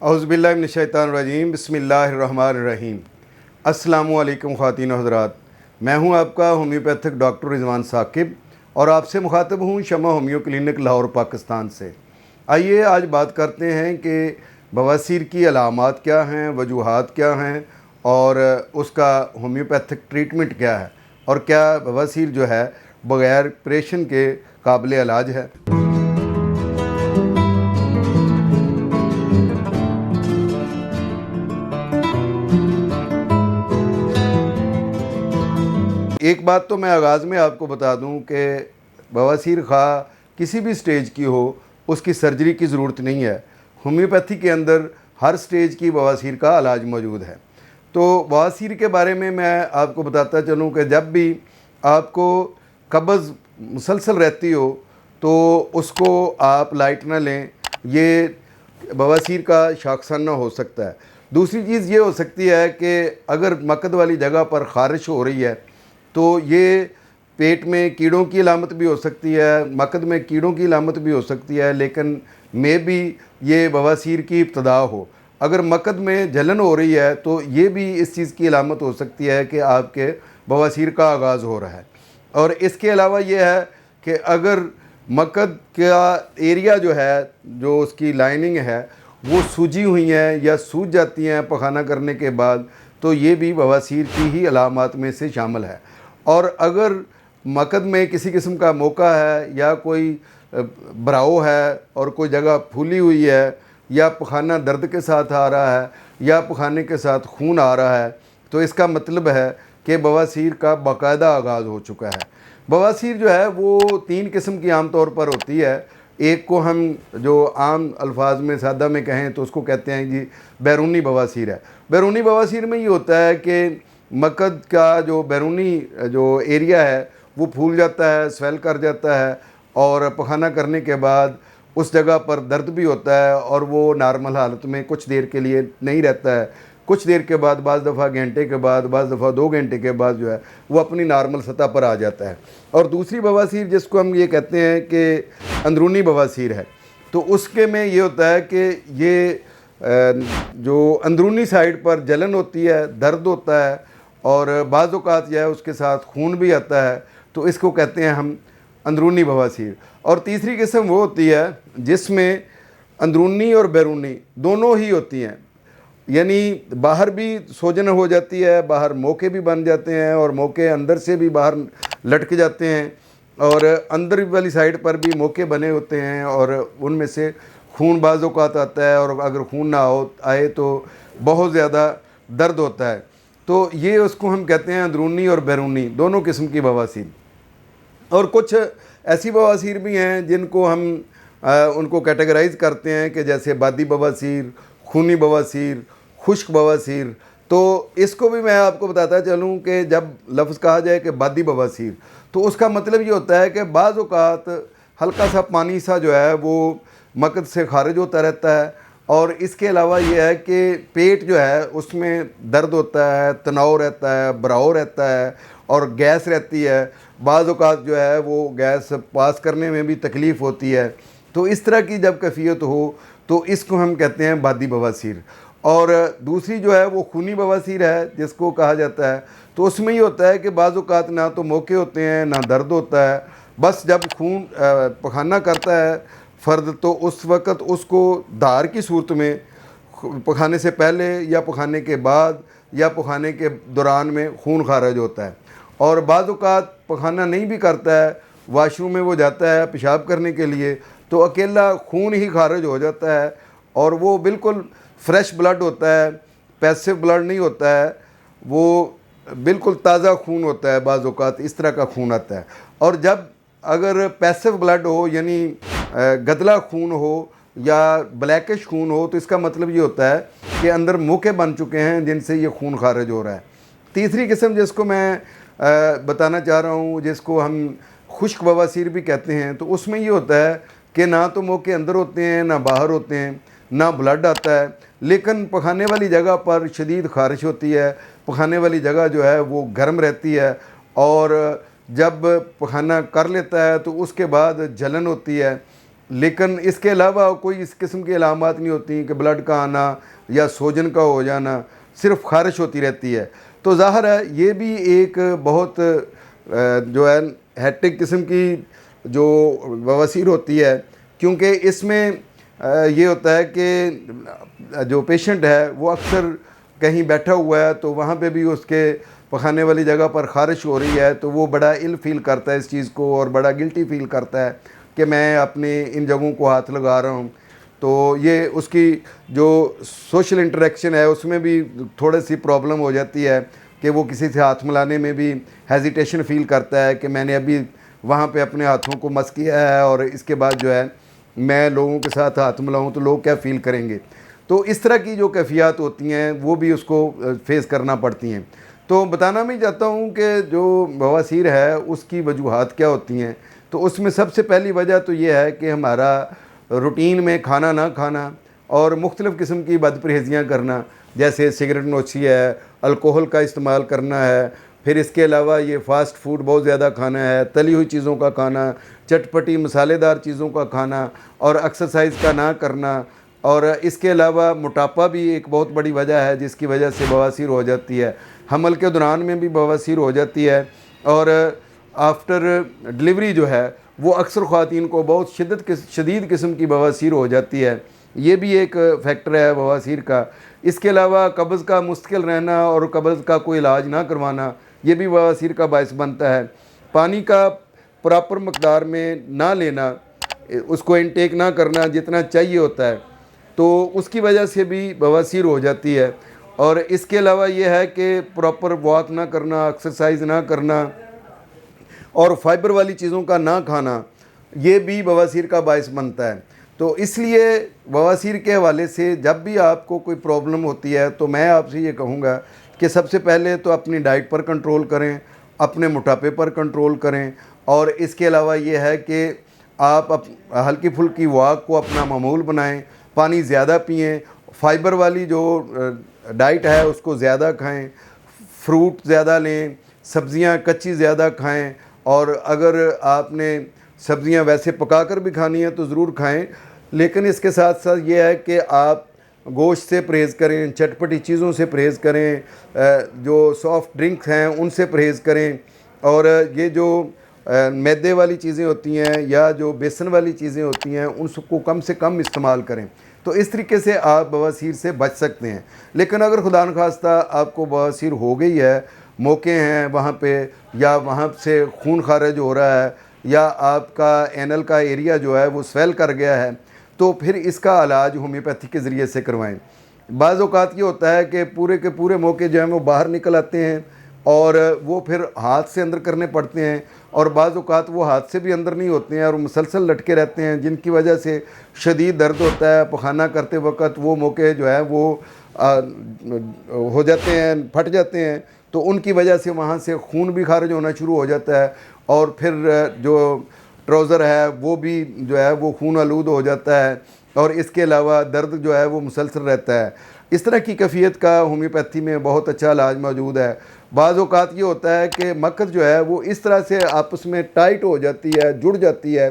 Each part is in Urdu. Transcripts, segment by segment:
اعوذ باللہ من الشیطان الرجیم، بسم اللہ الرحمن الرحیم۔ السلام علیکم خواتین و حضرات، میں ہوں آپ کا ہومیوپیتھک ڈاکٹر رضوان ثاقب اور آپ سے مخاطب ہوں شمع ہومیو کلینک لاہور پاکستان سے۔ آئیے آج بات کرتے ہیں کہ بواسیر کی علامات کیا ہیں، وجوہات کیا ہیں اور اس کا ہومیوپیتھک ٹریٹمنٹ کیا ہے، اور کیا بواسیر جو ہے بغیر آپریشن کے قابل علاج ہے۔ ایک بات تو میں آغاز میں آپ کو بتا دوں کہ بواسیر خواہ کسی بھی سٹیج کی ہو، اس کی سرجری کی ضرورت نہیں ہے۔ ہومیوپیتھی کے اندر ہر سٹیج کی بواسیر کا علاج موجود ہے۔ تو بواسیر کے بارے میں آپ کو بتاتا چلوں کہ جب بھی آپ کو قبض مسلسل رہتی ہو تو اس کو آپ لائٹ نہ لیں، یہ بواسیر کا شاخسانہ ہو سکتا ہے۔ دوسری چیز یہ ہو سکتی ہے کہ اگر مقد والی جگہ پر خارش ہو رہی ہے تو یہ پیٹ میں کیڑوں کی علامت بھی ہو سکتی ہے، مقد میں کیڑوں کی علامت بھی ہو سکتی ہے، لیکن میں بھی یہ بواسیر کی ابتدا ہو۔ اگر مقد میں جلن ہو رہی ہے تو یہ بھی اس چیز کی علامت ہو سکتی ہے کہ آپ کے بواسیر کا آغاز ہو رہا ہے۔ اور اس کے علاوہ یہ ہے کہ اگر مقد کا ایریا جو ہے، جو اس کی لائننگ ہے، وہ سوجی ہوئی ہیں یا سوج جاتی ہیں پخانہ کرنے کے بعد، تو یہ بھی بواسیر کی ہی علامات میں سے شامل ہے۔ اور اگر مقد میں کسی قسم کا موقع ہے یا کوئی براؤ ہے اور کوئی جگہ پھولی ہوئی ہے یا پخانہ درد کے ساتھ آ رہا ہے یا پخانے کے ساتھ خون آ رہا ہے، تو اس کا مطلب ہے کہ بواسیر کا باقاعدہ آغاز ہو چکا ہے۔ بواسیر جو ہے وہ 3 قسم کی عام طور پر ہوتی ہے۔ ایک کو ہم جو عام الفاظ میں سادہ میں کہیں تو اس کو کہتے ہیں جی بیرونی بواسیر ہے۔ بیرونی بواسیر میں یہ ہوتا ہے کہ مقد کا جو بیرونی جو ایریا ہے وہ پھول جاتا ہے، سویل کر جاتا ہے، اور پخانہ کرنے کے بعد اس جگہ پر درد بھی ہوتا ہے اور وہ نارمل حالت میں کچھ دیر کے لیے نہیں رہتا ہے۔ کچھ دیر کے بعد، بعض دفعہ گھنٹے کے بعد، بعض دفعہ 2 گھنٹے کے بعد جو ہے وہ اپنی نارمل سطح پر آ جاتا ہے۔ اور دوسری بواسیر جس کو ہم یہ کہتے ہیں کہ اندرونی بواسیر ہے، تو اس کے میں یہ ہوتا ہے کہ یہ جو اندرونی سائڈ پر جلن ہوتی ہے، درد ہوتا ہے، اور بعض اوقات جو ہے اس کے ساتھ خون بھی آتا ہے، تو اس کو کہتے ہیں ہم اندرونی بواسیر۔ اور تیسری قسم وہ ہوتی ہے جس میں اندرونی اور بیرونی دونوں ہی ہوتی ہیں، یعنی باہر بھی سوجن ہو جاتی ہے، باہر موقع بھی بن جاتے ہیں اور موقع اندر سے بھی باہر لٹک جاتے ہیں، اور اندر والی سائڈ پر بھی موقع بنے ہوتے ہیں اور ان میں سے خون بعض اوقات آتا ہے، اور اگر خون نہ آئے تو بہت زیادہ درد ہوتا ہے۔ تو یہ اس کو ہم کہتے ہیں اندرونی اور بیرونی دونوں قسم کی بواسیر۔ اور کچھ ایسی بواسیر بھی ہیں جن کو ہم ان کو کیٹیگرائز کرتے ہیں کہ جیسے بادی بواسیر، خونی بواسیر، خشک بواسیر۔ تو اس کو بھی میں آپ کو بتاتا چلوں کہ جب لفظ کہا جائے کہ بادی بواسیر تو اس کا مطلب یہ ہوتا ہے کہ بعض اوقات ہلکا سا پانی سا جو ہے وہ مقد سے خارج ہوتا رہتا ہے، اور اس کے علاوہ یہ ہے کہ پیٹ جو ہے اس میں درد ہوتا ہے، تناؤ رہتا ہے، براؤ رہتا ہے اور گیس رہتی ہے۔ بعض اوقات جو ہے وہ گیس پاس کرنے میں بھی تکلیف ہوتی ہے۔ تو اس طرح کی جب کیفیت ہو تو اس کو ہم کہتے ہیں بادی بواسیر۔ اور دوسری جو ہے وہ خونی بواسیر ہے جس کو کہا جاتا ہے، تو اس میں یہ ہوتا ہے کہ بعض اوقات نہ تو موقع ہوتے ہیں نہ درد ہوتا ہے، بس جب خون پخانہ کرتا ہے فرد تو اس وقت اس کو دھار کی صورت میں پخانے سے پہلے یا پخانے کے بعد یا پخانے کے دوران میں خون خارج ہوتا ہے۔ اور بعض اوقات پخانہ نہیں بھی کرتا ہے، واش روم میں وہ جاتا ہے پیشاب کرنے کے لیے، تو اکیلا خون ہی خارج ہو جاتا ہے، اور وہ بالکل فریش بلڈ ہوتا ہے، پیسو بلڈ نہیں ہوتا ہے، وہ بالکل تازہ خون ہوتا ہے۔ بعض اوقات اس طرح کا خون آتا ہے۔ اور جب اگر پیسو بلڈ ہو یعنی گدلا خون ہو یا بلیکش خون ہو تو اس کا مطلب یہ ہوتا ہے کہ اندر موقع بن چکے ہیں جن سے یہ خون خارج ہو رہا ہے۔ تیسری قسم جس کو میں بتانا چاہ رہا ہوں، جس کو ہم خشک بواسیر بھی کہتے ہیں، تو اس میں یہ ہوتا ہے کہ نہ تو موقع اندر ہوتے ہیں نہ باہر ہوتے ہیں، نہ بلڈ آتا ہے، لیکن پخانے والی جگہ پر شدید خارش ہوتی ہے، پخانے والی جگہ جو ہے وہ گرم رہتی ہے، اور جب پخانہ کر لیتا ہے تو اس کے بعد جلن ہوتی ہے، لیکن اس کے علاوہ کوئی اس قسم کی علامات نہیں ہوتی کہ بلڈ کا آنا یا سوجن کا ہو جانا، صرف خارش ہوتی رہتی ہے۔ تو ظاہر ہے یہ بھی ایک بہت جو ہے ہیٹک قسم کی جو بواسیر ہوتی ہے، کیونکہ اس میں یہ ہوتا ہے کہ جو پیشنٹ ہے وہ اکثر کہیں بیٹھا ہوا ہے تو وہاں پہ بھی اس کے پخانے والی جگہ پر خارش ہو رہی ہے، تو وہ بڑا اِل فیل کرتا ہے اس چیز کو، اور بڑا گلٹی فیل کرتا ہے کہ میں اپنے ان جگہوں کو ہاتھ لگا رہا ہوں۔ تو یہ اس کی جو سوشل انٹریکشن ہے اس میں بھی تھوڑی سی پرابلم ہو جاتی ہے کہ وہ کسی سے ہاتھ ملانے میں بھی ہیزیٹیشن فیل کرتا ہے کہ میں نے ابھی وہاں پہ اپنے ہاتھوں کو مس کیا ہے اور اس کے بعد جو ہے میں لوگوں کے ساتھ ہاتھ ملاؤں تو لوگ کیا فیل کریں گے۔ تو اس طرح کی جو کیفیات ہوتی ہیں وہ بھی اس کو فیس کرنا پڑتی ہیں۔ تو بتانا میں چاہتا ہوں کہ جو بواسیر ہے اس کی وجوہات کیا ہوتی ہیں، تو اس میں سب سے پہلی وجہ تو یہ ہے کہ ہمارا روٹین میں کھانا نہ کھانا اور مختلف قسم کی بد پرہیزیاں کرنا، جیسے سگریٹ نوشی ہے، الکوہل کا استعمال کرنا ہے، پھر اس کے علاوہ یہ فاسٹ فوڈ بہت زیادہ کھانا ہے، تلی ہوئی چیزوں کا کھانا، چٹپٹی مسالے دار چیزوں کا کھانا، اور ایکسرسائز کا نہ کرنا، اور اس کے علاوہ موٹاپا بھی ایک بہت بڑی وجہ ہے جس کی وجہ سے بواسیر ہو جاتی ہے۔ حمل کے دوران میں بھی بواسیر ہو جاتی ہے، اور آفٹر ڈلیوری جو ہے وہ اکثر خواتین کو بہت شدید قسم کی بواسیر ہو جاتی ہے۔ یہ بھی ایک فیکٹر ہے بواسیر کا۔ اس کے علاوہ قبض کا مستقل رہنا اور قبض کا کوئی علاج نہ کروانا، یہ بھی بواسیر کا باعث بنتا ہے۔ پانی کا پراپر مقدار میں نہ لینا، اس کو انٹیک نہ کرنا جتنا چاہیے ہوتا ہے، تو اس کی وجہ سے بھی بواسیر ہو جاتی ہے۔ اور اس کے علاوہ یہ ہے کہ پراپر واک نہ کرنا، ایکسرسائز نہ کرنا اور فائبر والی چیزوں کا نہ کھانا، یہ بھی بواسیر کا باعث بنتا ہے۔ تو اس لیے بواسیر کے حوالے سے جب بھی آپ کو کوئی پرابلم ہوتی ہے تو میں آپ سے یہ کہوں گا کہ سب سے پہلے تو اپنی ڈائٹ پر کنٹرول کریں، اپنے موٹاپے پر کنٹرول کریں، اور اس کے علاوہ یہ ہے کہ آپ ہلکی پھلکی واک کو اپنا معمول بنائیں، پانی زیادہ پئیں، فائبر والی جو ڈائٹ ہے اس کو زیادہ کھائیں، فروٹ زیادہ لیں، سبزیاں کچی زیادہ کھائیں، اور اگر آپ نے سبزیاں ویسے پکا کر بھی کھانی ہیں تو ضرور کھائیں، لیکن اس کے ساتھ ساتھ یہ ہے کہ آپ گوشت سے پرہیز کریں، چٹپٹی چیزوں سے پرہیز کریں، جو سافٹ ڈرنکس ہیں ان سے پرہیز کریں، اور یہ جو میدے والی چیزیں ہوتی ہیں یا جو بیسن والی چیزیں ہوتی ہیں ان سب کو کم سے کم استعمال کریں۔ تو اس طریقے سے آپ بواسیر سے بچ سکتے ہیں۔ لیکن اگر خدا نخواستہ آپ کو بواسیر ہو گئی ہے، موقع ہیں وہاں پہ، یا وہاں سے خون خارج ہو رہا ہے، یا آپ کا اینل کا ایریا جو ہے وہ سویل کر گیا ہے، تو پھر اس کا علاج ہومیوپیتھی کے ذریعے سے کروائیں۔ بعض اوقات یہ ہوتا ہے کہ پورے کے پورے موقع جو ہیں وہ باہر نکل آتے ہیں اور وہ پھر ہاتھ سے اندر کرنے پڑتے ہیں، اور بعض اوقات وہ ہاتھ سے بھی اندر نہیں ہوتے ہیں اور مسلسل لٹکے رہتے ہیں، جن کی وجہ سے شدید درد ہوتا ہے پخانہ کرتے وقت۔ وہ موقع جو ہے وہ ہو جاتے ہیں، پھٹ جاتے ہیں، تو ان کی وجہ سے وہاں سے خون بھی خارج ہونا شروع ہو جاتا ہے، اور پھر جو ٹراؤزر ہے وہ بھی جو ہے وہ خون آلود ہو جاتا ہے، اور اس کے علاوہ درد جو ہے وہ مسلسل رہتا ہے۔ اس طرح کی کیفیت کا ہومیوپیتھی میں بہت اچھا علاج موجود ہے۔ بعض اوقات یہ ہوتا ہے کہ مکھد جو ہے وہ اس طرح سے آپس میں ٹائٹ ہو جاتی ہے، جڑ جاتی ہے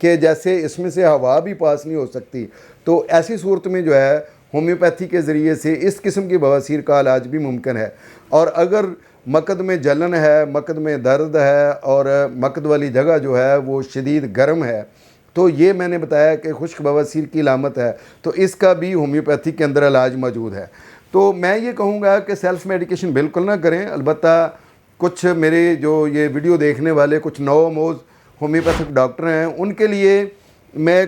کہ جیسے اس میں سے ہوا بھی پاس نہیں ہو سکتی، تو ایسی صورت میں جو ہے ہومیوپیتھی کے ذریعے سے اس قسم کی بواسیر کا علاج بھی ممکن ہے۔ اور اگر مکد میں جلن ہے، مکد میں درد ہے، اور مکد والی جگہ جو ہے وہ شدید گرم ہے، تو یہ میں نے بتایا کہ خشک بواسیر کی علامت ہے، تو اس کا بھی ہومیوپیتھی کے اندر علاج موجود ہے۔ تو میں یہ کہوں گا کہ سیلف میڈیکیشن بالکل نہ کریں۔ البتہ کچھ میرے جو یہ ویڈیو دیکھنے والے کچھ نو موز ہومیوپیتھک ڈاکٹر ہیں، ان کے لیے میں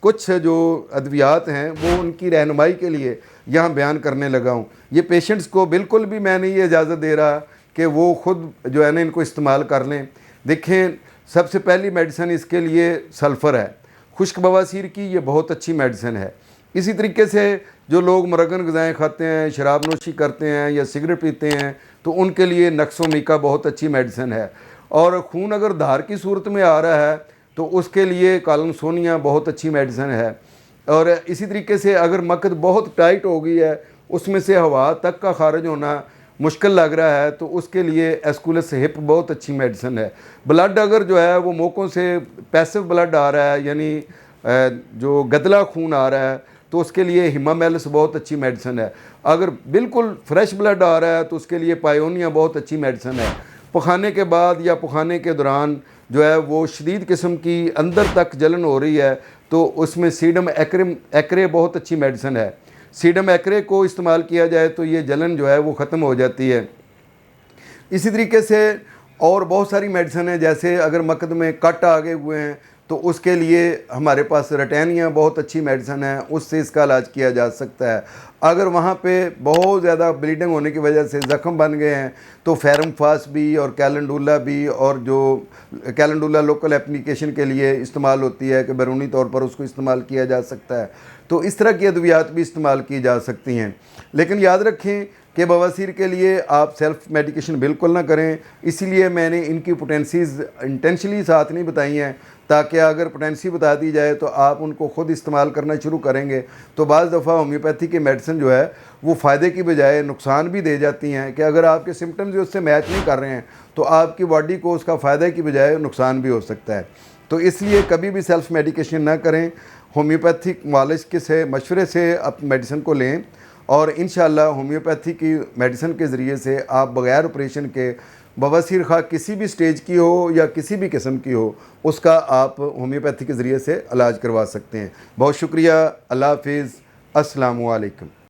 کچھ جو ادویات ہیں وہ ان کی رہنمائی کے لیے یہاں بیان کرنے لگا ہوں۔ یہ پیشنٹس کو بالکل بھی میں نہیں یہ اجازت دے رہا کہ وہ خود جو ہے نا ان کو استعمال کر لیں۔ دیکھیں، سب سے پہلی میڈیسن اس کے لیے سلفر ہے۔ خشک بواسیر کی یہ بہت اچھی میڈیسن ہے۔ اسی طریقے سے جو لوگ مرگن غذائیں کھاتے ہیں، شراب نوشی کرتے ہیں یا سگریٹ پیتے ہیں، تو ان کے لیے نقص و میکا بہت اچھی میڈیسن ہے۔ اور خون اگر دھار کی صورت میں آ رہا ہے تو اس کے لیے کالم سونیا بہت اچھی میڈیسن ہے۔ اور اسی طریقے سے اگر مکد بہت ٹائٹ ہو گئی ہے، اس میں سے ہوا تک کا خارج ہونا مشکل لگ رہا ہے، تو اس کے لیے ایسکولس ہپ بہت اچھی میڈیسن ہے۔ بلڈ اگر جو ہے وہ موقعوں سے پیسو بلڈ آ رہا ہے، یعنی جو گدلا خون آ رہا ہے تو اس کے لیے ہیمامیلس بہت اچھی میڈیسن ہے. اگر بالکل فریش بلڈ آ رہا ہے تو اس کے لیے پائیونیا بہت اچھی میڈیسن ہے. پخانے کے بعد یا پخانے کے دوران جو ہے وہ شدید قسم کی اندر تک جلن ہو رہی ہے تو اس میں سیڈم ایکرے بہت اچھی میڈیسن ہے. سیڈم ایکرے کو استعمال کیا جائے تو یہ جلن جو ہے وہ ختم ہو جاتی ہے. اسی طریقے سے اور بہت ساری میڈیسن ہیں، جیسے اگر مقد میں کٹ آگے ہوئے ہیں تو اس کے لیے ہمارے پاس رٹینیا بہت اچھی میڈیسن ہے، اس سے اس کا علاج کیا جا سکتا ہے. اگر وہاں پہ بہت زیادہ بلیڈنگ ہونے کی وجہ سے زخم بن گئے ہیں تو فیرم فاس بھی اور کیلنڈولا بھی، اور جو کیلنڈولا لوکل اپلیکیشن کے لیے استعمال ہوتی ہے کہ بیرونی طور پر اس کو استعمال کیا جا سکتا ہے. تو اس طرح کی ادویات بھی استعمال کی جا سکتی ہیں. لیکن یاد رکھیں کہ بواسیر کے لیے آپ سیلف میڈیکیشن بالکل نہ کریں. اسی لیے میں نے ان کی پوٹینسیز انٹینشلی ساتھ نہیں بتائی ہیں، تاکہ اگر پوٹینسی بتا دی جائے تو آپ ان کو خود استعمال کرنا شروع کریں گے تو بعض دفعہ ہومیوپیتھی کی میڈیسن جو ہے وہ فائدے کی بجائے نقصان بھی دے جاتی ہیں، کہ اگر آپ کے سمٹمز اس سے میچ نہیں کر رہے ہیں تو آپ کی باڈی کو اس کا فائدہ کی بجائے نقصان بھی ہو سکتا ہے. تو اس لیے کبھی بھی سیلف میڈیکیشن نہ کریں، ہومیوپیتھک معالج کے سے مشورے سے آپ میڈیسن کو لیں، اور انشاءاللہ ہومیوپیتھی کی میڈیسن کے ذریعے سے آپ بغیر آپریشن کے بواسیر خواہ کسی بھی سٹیج کی ہو یا کسی بھی قسم کی ہو اس کا آپ ہومیوپیتھی کے ذریعے سے علاج کروا سکتے ہیں. بہت شکریہ. اللہ حافظ. السلام علیکم.